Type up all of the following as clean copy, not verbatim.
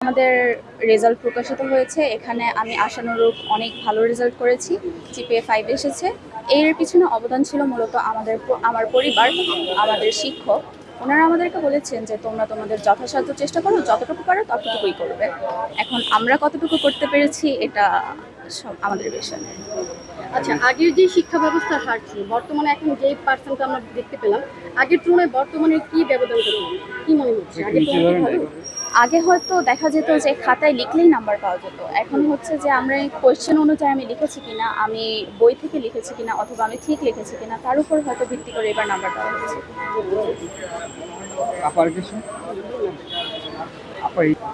আমাদের রেজাল্ট প্রকাশিত হয়েছে। এখানে আমি আশানুরূপ অনেক ভালো রেজাল্ট করেছি। জিপিএ 5 এসেছে। এর পিছনে অবদান ছিল মূলত আমার পরিবার, আমাদের শিক্ষক। ওনারা আমাদেরকে বলেছেন যে তোমরা তোমাদের যথাসাধ্য চেষ্টা করো, যতটুকু পারো ততটুকুই করবে। এখন আমরা কতটুকু করতে পেরেছি এটা সব আমাদের বিষয়। আচ্ছা, আগের যে শিক্ষা ব্যবস্থার হার ছিল, বর্তমানে এখন যে পার্সেন্টটা আমরা দেখতে পেলাম, আগের তুলনায় বর্তমানে কি ব্যবধানটা কি মনে হচ্ছে? আগের তুলনায় কি ভালো? আগে হয়তো দেখা যেত যে খাতায় লিখলেই নাম্বার পাওয়া যেত। এখন হচ্ছে যে আমরা এই কোয়েশ্চেন অনুযায়ী আমি লিখেছি কিনা, আমি বই থেকে লিখেছি কিনা, অথবা আমি ঠিক লিখেছি কিনা, তার উপর হয়তো ভিত্তি করে এবার নাম্বার দেওয়া হচ্ছে।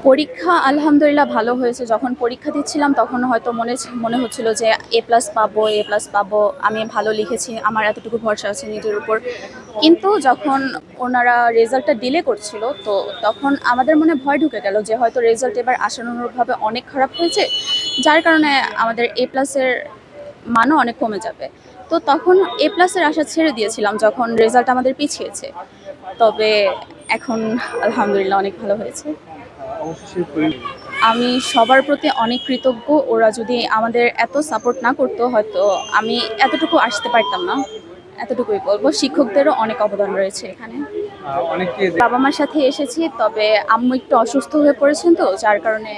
পরীক্ষা আলহামদুলিল্লাহ ভালো হয়েছে। যখন পরীক্ষা দিচ্ছিলাম তখন হয়তো মনে হচ্ছিল যে A+ পাবো, A+ পাবো, আমি ভালো লিখেছি, আমার এতটুকু ভরসা আছে নিজের উপর। কিন্তু যখন ওনারা রেজাল্টটা ডিলে করছিল, তো তখন আমাদের মনে ভয় ঢুকে গেল যে হয়তো রেজাল্ট এবার আশানুরূপভাবে অনেক খারাপ হয়েছে, যার কারণে আমাদের A+-এর মানও অনেক কমে যাবে। তো তখন A+-এর আশা ছেড়ে দিয়েছিলাম যখন রেজাল্ট আমাদের পিছিয়েছে। তবে এখন আলহামদুলিল্লাহ অনেক ভালো হয়েছে। আমি সবার প্রতি অনেক কৃতজ্ঞ। ওরা যদি আমাদের এত সাপোর্ট না করতো হয়তো আমি এতটুকু আসতে পারতাম না। এতটুকুই বলবো। শিক্ষকদেরও অনেক অবদান রয়েছে এখানে। বাবা মার সাথে এসেছি, তবে আম্মু একটু অসুস্থ হয়ে পড়েছেন, তো যার কারণে